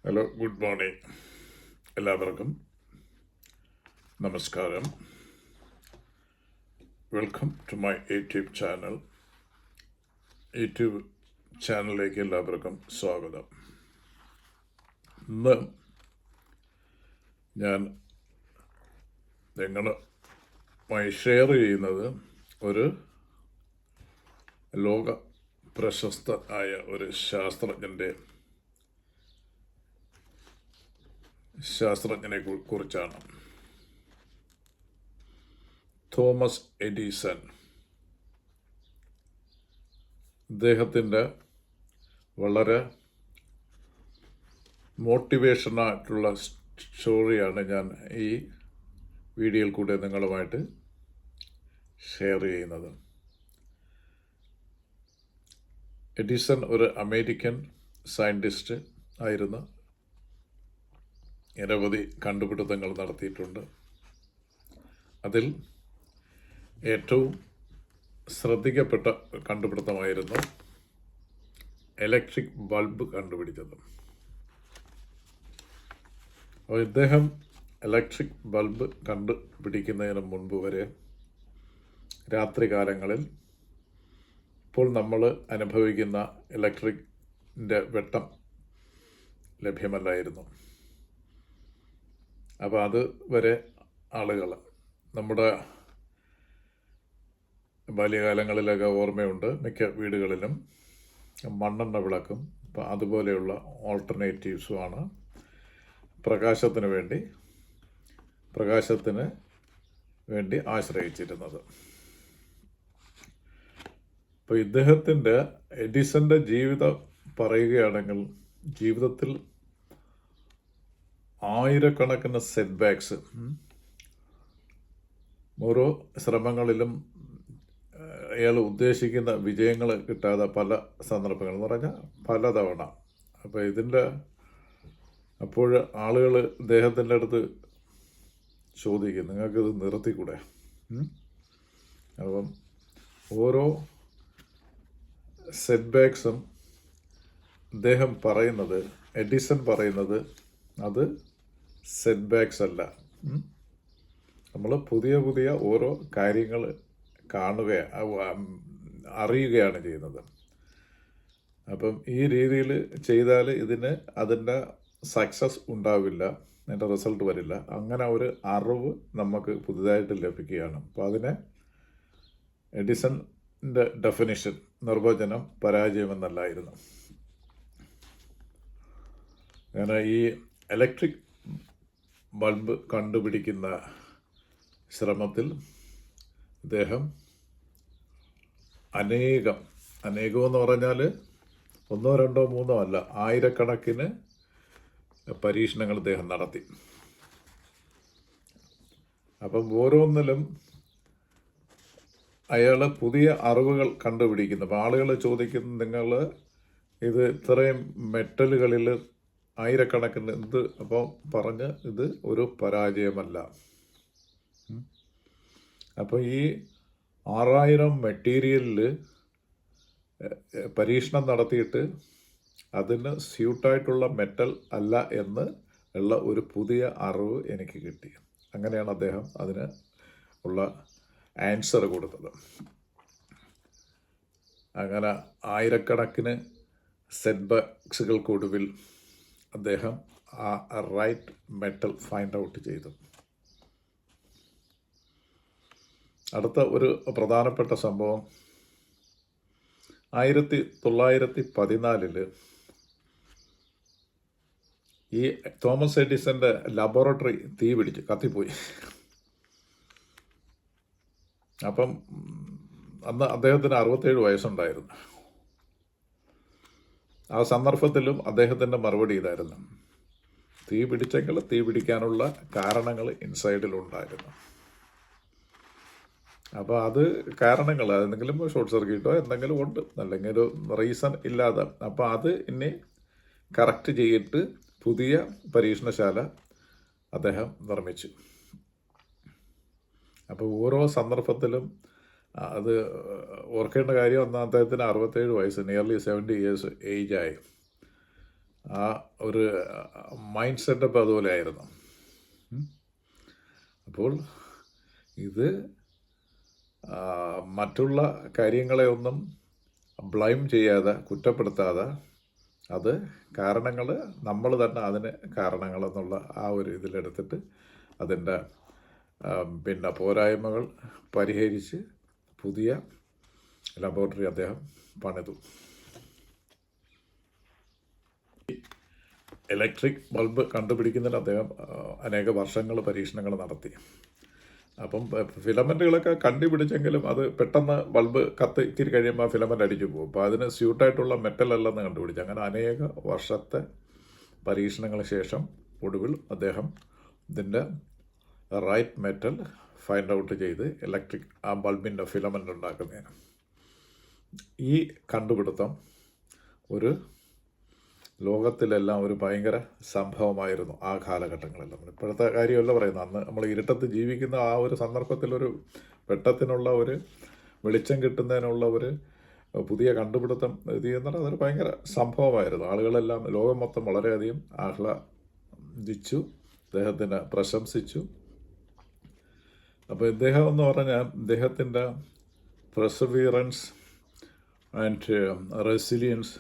Hello, good morning. എല്ലാവർക്കും നമസ്കാരം. Welcome to my YouTube channel. YouTube ചാനലിലേക്ക് എല്ലാവർക്കും സ്വാഗതം. ഇന്ന് ഞാൻ നിങ്ങളുമായി ഷെയർ ചെയ്യുന്നത് ഒരു ലോക പ്രശസ്തനായ ഒരു ശാസ്ത്രജ്ഞനെ കുറിച്ചാണ്. Thomas Edison. അദ്ദേഹത്തിൻ്റെ വളരെ മോട്ടിവേഷനായിട്ടുള്ള സ്റ്റോറിയാണ് ഞാൻ ഈ വീഡിയോയിൽ കൂടെ നിങ്ങളുമായിട്ട് ഷെയർ ചെയ്യുന്നത്. എഡിസൺ ഒരു അമേരിക്കൻ സയൻറ്റിസ്റ്റ് ആയിരുന്നു. നിരവധി കണ്ടുപിടുത്തങ്ങൾ നടത്തിയിട്ടുണ്ട്. അതിൽ ഏറ്റവും ശ്രദ്ധിക്കപ്പെട്ട കണ്ടുപിടുത്തമായിരുന്നു ഇലക്ട്രിക് ബൾബ് കണ്ടുപിടിച്ചത്. അപ്പോൾ ഇദ്ദേഹം ഇലക്ട്രിക് ബൾബ് കണ്ടുപിടിക്കുന്നതിന് മുൻപ് വരെ രാത്രികാലങ്ങളിൽ ഇപ്പോൾ നമ്മൾ അനുഭവിക്കുന്ന ഇലക്ട്രിക്കിൻ്റെ വെട്ടം ലഭ്യമല്ലായിരുന്നു. അപ്പോൾ അത് വരെ ആളുകൾ നമ്മുടെ ബാല്യകാലങ്ങളിലൊക്കെ ഓർമ്മയുണ്ട്, മിക്ക വീടുകളിലും മണ്ണെണ്ണ വിളക്കും അതുപോലെയുള്ള ഓൾട്ടർനേറ്റീവ്സുമാണ് പ്രകാശത്തിന് വേണ്ടി ആശ്രയിച്ചിരുന്നത്. അപ്പോൾ ഇദ്ദേഹത്തിൻ്റെ എഡിസൻ്റെ ജീവിതം പറയുകയാണെങ്കിൽ ജീവിതത്തിൽ ആയിരക്കണക്കിന് സെറ്റ് ബാക്സ്, ഓരോ ശ്രമങ്ങളിലും അയാൾ ഉദ്ദേശിക്കുന്ന വിജയങ്ങൾ കിട്ടാതെ പല സന്ദർഭങ്ങൾ എന്ന് പറഞ്ഞാൽ പലതവണ. അപ്പോൾ അപ്പോൾ ആളുകൾ ഇദ്ദേഹത്തിൻ്റെ അടുത്ത് ചോദിക്കും, നിങ്ങൾക്കിത് നിർത്തിക്കൂടെ? അപ്പം ഓരോ സെറ്റ് ബാക്സും എഡിസൺ പറയുന്നത് അത് സെറ്റ് ബാക്സ് അല്ല, നമ്മൾ പുതിയ ഓരോ കാര്യങ്ങൾ അറിയുകയാണ് ചെയ്യുന്നത്. അപ്പം ഈ രീതിയിൽ ചെയ്താൽ അതിൻ്റെ സക്സസ് ഉണ്ടാവില്ല, അതിൻ്റെ റിസൾട്ട് വരില്ല. അങ്ങനെ ഒരു അറിവ് നമുക്ക് പുതുതായിട്ട് ലഭിക്കുകയാണ്. അപ്പോൾ അതിനെ എഡിസൻ്റെ നിർവചനം പരാജയമെന്നല്ലായിരുന്നു. അങ്ങനെ ഈ ഇലക്ട്രിക് ബൾബ് കണ്ടുപിടിക്കുന്ന ശ്രമത്തിൽ ഇദ്ദേഹം അനേകം എന്ന് പറഞ്ഞാൽ 1, 2, 3 അല്ല, ആയിരക്കണക്കിന് പരീക്ഷണങ്ങൾ ഇദ്ദേഹം നടത്തി. അപ്പം ഓരോന്നിലും അയാൾ പുതിയ അറിവുകൾ കണ്ടുപിടിക്കുന്നു. അപ്പോൾ ആളുകൾ ചോദിക്കുന്നു, നിങ്ങൾ ഇത് ഇത്രയും മെറ്റലുകളിൽ ആയിരക്കണക്കിന് അപ്പോൾ പറഞ്ഞ് ഇത് ഒരു പരാജയമല്ല. അപ്പോൾ ഈ 6000 മെറ്റീരിയലിൽ പരീക്ഷണം നടത്തിയിട്ട് അതിന് സ്യൂട്ടായിട്ടുള്ള മെറ്റൽ അല്ല എന്ന് ഉള്ള ഒരു പുതിയ അറിവ് എനിക്ക് കിട്ടി. അങ്ങനെയാണ് അദ്ദേഹം അതിന് ഉള്ള ആൻസർ കൊടുത്തത്. അങ്ങനെ ആയിരക്കണക്കിന് സെറ്റ് ബാക്സുകൾക്കൊടുവിൽ അദ്ദേഹം ആ റൈറ്റ് മെറ്റൽ ഫൈൻഡ് ഔട്ട് ചെയ്തു. അടുത്ത ഒരു പ്രധാനപ്പെട്ട സംഭവം 1914 ഈ തോമസ് എഡിസന്റെ ലബോറട്ടറി കത്തിപ്പോയി. അപ്പം അന്ന് അദ്ദേഹത്തിന് 67 വയസ്സുണ്ടായിരുന്നു. ആ സന്ദർഭത്തിലും അദ്ദേഹത്തിൻ്റെ മറുപടി ഇതായിരുന്നു, തീ പിടിക്കാനുള്ള കാരണങ്ങൾ ഇൻസൈഡിലുണ്ടായിരുന്നു. അപ്പോൾ അത് കാരണങ്ങൾ എന്തെങ്കിലും ഷോർട്ട് സർക്യൂട്ടോ എന്തെങ്കിലും ഉണ്ട്, അല്ലെങ്കിൽ ഒരു റീസൺ ഇല്ലാതെ. അപ്പോൾ അത് ഇനി കറക്റ്റ് ചെയ്തിട്ട് പുതിയ പരീക്ഷണശാല അദ്ദേഹം നിർമ്മിച്ചു. അപ്പോൾ ഓരോ സന്ദർഭത്തിലും അത് ഓർക്കേണ്ട കാര്യം, അദ്ദേഹത്തിന് 67 വയസ്സ്, നിയർലി 70 ഇയേഴ്സ് ഏജായി. ആ ഒരു മൈൻഡ് സെറ്റപ്പ് അതുപോലെ ആയിരുന്നു. അപ്പോൾ ഇത് മറ്റുള്ള കാര്യങ്ങളെ ഒന്നും ബ്ലൈം ചെയ്യാതെ, കുറ്റപ്പെടുത്താതെ, അത് കാരണങ്ങൾ നമ്മൾ തന്നെ അതിന് കാരണങ്ങളെന്നുള്ള ആ ഒരു ഇതിലെടുത്തിട്ട് അതിൻ്റെ പിന്നെ പോരായ്മകൾ പരിഹരിച്ച് പുതിയ ലബോറട്ടറി അദ്ദേഹം പണിതു. ഇലക്ട്രിക് ബൾബ് കണ്ടുപിടിക്കുന്നതിന് അദ്ദേഹം അനേക വർഷങ്ങൾ പരീക്ഷണങ്ങൾ നടത്തി. അപ്പം ഫിലമെൻറ്റുകളൊക്കെ കണ്ടുപിടിച്ചെങ്കിലും അത് പെട്ടെന്ന് ബൾബ് ഇത്തിരി കഴിയുമ്പോൾ ആ ഫിലമെൻ്റ് അടിച്ചു പോകും. അപ്പോൾ അതിന് സ്യൂട്ടായിട്ടുള്ള മെറ്റലല്ലെന്ന് കണ്ടുപിടിച്ചു. അങ്ങനെ അനേക വർഷത്തെ പരീക്ഷണങ്ങൾക്ക് ശേഷം ഒടുവിൽ അദ്ദേഹം ഇതിൻ്റെ റൈറ്റ് മെറ്റൽ ഫൈൻഡ് ഔട്ട് ചെയ്ത് ഇലക്ട്രിക് ആ ബൾബിൻ്റെ ഫിലമെൻ്റ് ഉണ്ടാക്കുന്നതിന്. ഈ കണ്ടുപിടുത്തം ഒരു ലോകത്തിലെല്ലാം ഒരു ഭയങ്കര സംഭവമായിരുന്നു ആ കാലഘട്ടങ്ങളെല്ലാം. ഇപ്പോഴത്തെ കാര്യമല്ല പറയുന്നത്. അന്ന് നമ്മൾ ഇരുട്ടത്ത് ജീവിക്കുന്ന ആ ഒരു സന്ദർഭത്തിലൊരു വെട്ടത്തിനുള്ള ഒരു വെളിച്ചം കിട്ടുന്നതിനുള്ള ഒരു പുതിയ കണ്ടുപിടുത്തം ഇത് ചെയ്യുന്നത് അതൊരു ഭയങ്കര സംഭവമായിരുന്നു. ആളുകളെല്ലാം ലോകം മൊത്തം വളരെയധികം ആഹ്ലാദിച്ചു, അദ്ദേഹത്തിനെ പ്രശംസിച്ചു. അപ്പോൾ ഇദ്ദേഹം എന്ന് പറഞ്ഞാൽ ഇദ്ദേഹത്തിൻ്റെ പെർസവീറൻസ് ആൻഡ് റെസിലിയൻസ്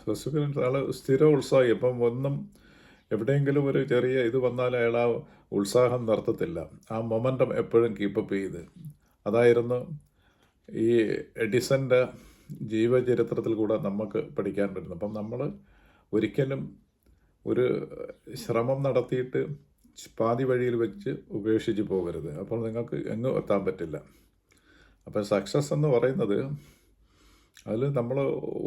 ആൾ സ്ഥിര ഉത്സാഹി. ഇപ്പം ഒന്നും എവിടെയെങ്കിലും ഒരു ചെറിയ ഇത് വന്നാൽ അയാൾ ആ ഉത്സാഹം നിർത്തത്തില്ല. ആ മൊമെൻറ്റം എപ്പോഴും കീപ്പപ്പ് ചെയ്ത്. അതായിരുന്നു ഈ എഡിസൻ്റെ ജീവചരിത്രത്തിൽ കൂടെ നമുക്ക് പഠിക്കാൻ പറ്റുന്നത്. അപ്പം നമ്മൾ ഒരിക്കലും ഒരു ശ്രമം നടത്തിയിട്ട് പാതി വഴിയിൽ വെച്ച് ഉപേക്ഷിച്ച് പോകരുത്. അപ്പോൾ നിങ്ങൾക്ക് എങ്ങും എത്താൻ പറ്റില്ല. അപ്പം സക്സസ് എന്ന് പറയുന്നത് അതിൽ നമ്മൾ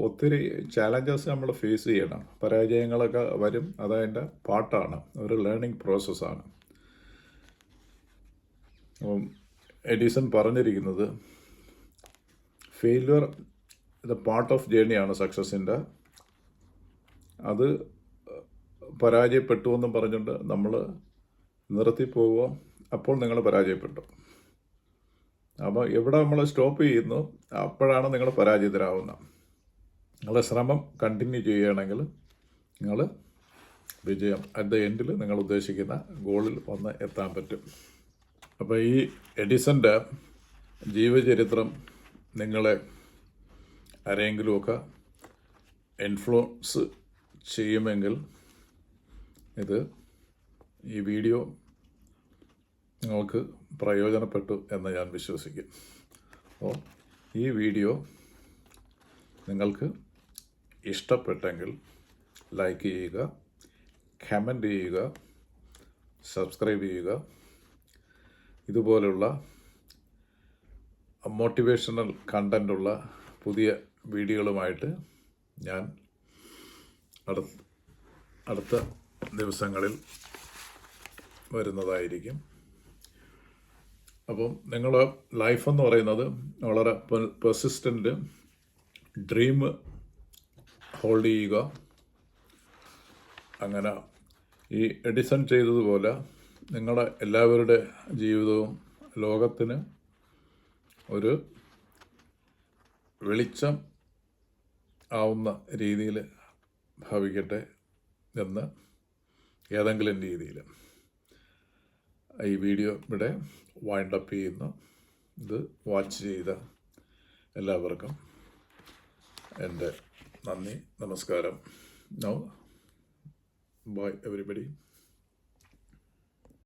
ഒത്തിരി ചാലഞ്ചസ് നമ്മൾ ഫേസ് ചെയ്യണം. പരാജയങ്ങളൊക്കെ വരും, അതതിൻ്റെ പാർട്ടാണ്, ഒരു ലേണിംഗ് പ്രോസസ്സാണ്. അപ്പം എഡിസൺ പറഞ്ഞിരിക്കുന്നത് ഫെയില്യുവർ ഇത് പാർട്ട് ഓഫ് ജേണിയാണ് സക്സസിൻ്റെ. അത് പരാജയപ്പെട്ടു എന്നും പറഞ്ഞുകൊണ്ട് നമ്മൾ നിർത്തിപ്പോവുക, അപ്പോൾ നിങ്ങൾ പരാജയപ്പെട്ടു. അപ്പോൾ എവിടെ നമ്മൾ സ്റ്റോപ്പ് ചെയ്യുന്നു അപ്പോഴാണ് നിങ്ങൾ പരാജിതരാകുന്നത്. നിങ്ങളുടെ ശ്രമം കണ്ടിന്യൂ ചെയ്യുകയാണെങ്കിൽ നിങ്ങൾ വിജയം അറ്റ് ദ എൻഡിൽ നിങ്ങൾ ഉദ്ദേശിക്കുന്ന ഗോളിൽ വന്ന് എത്താൻ പറ്റും. അപ്പോൾ ഈ എഡിസൻ്റെ ജീവചരിത്രം നിങ്ങളെ ആരെങ്കിലുമൊക്കെ ഇൻഫ്ലുവൻസ് ചെയ്യുമെങ്കിൽ ഈ വീഡിയോ നിങ്ങൾക്ക് പ്രയോജനപ്പെട്ടു എന്ന് ഞാൻ വിശ്വസിക്കും. അപ്പോൾ ഈ വീഡിയോ നിങ്ങൾക്ക് ഇഷ്ടപ്പെട്ടെങ്കിൽ ലൈക്ക് ചെയ്യുക, കമൻറ്റ് ചെയ്യുക, സബ്സ്ക്രൈബ് ചെയ്യുക. ഇതുപോലുള്ള മോട്ടിവേഷണൽ കണ്ടൻ്റുള്ള പുതിയ വീഡിയോകളുമായിട്ട് ഞാൻ അടുത്ത ദിവസങ്ങളിൽ വരുന്നതായിരിക്കും. അപ്പം നിങ്ങളുടെ ലൈഫെന്ന് പറയുന്നത് വളരെ പെർസിസ്റ്റൻ്റ് ഡ്രീം ഹോൾഡ് ചെയ്യുക. അങ്ങനെ ഈ എഡിസൺ ചെയ്തതുപോലെ നിങ്ങളുടെ എല്ലാവരുടെ ജീവിതവും ലോകത്തിന് ഒരു വെളിച്ചം ആവുന്ന രീതിയിൽ ഭവിക്കട്ടെ എന്ന് ഏതെങ്കിലും രീതിയിൽ ഈ വീഡിയോ ഇവിടെ വൈൻഡപ്പ് ചെയ്യുന്നു. ഇത് വാച്ച് ചെയ്ത എല്ലാവർക്കും എൻ്റെ നന്ദി, നമസ്കാരം. Now bye everybody.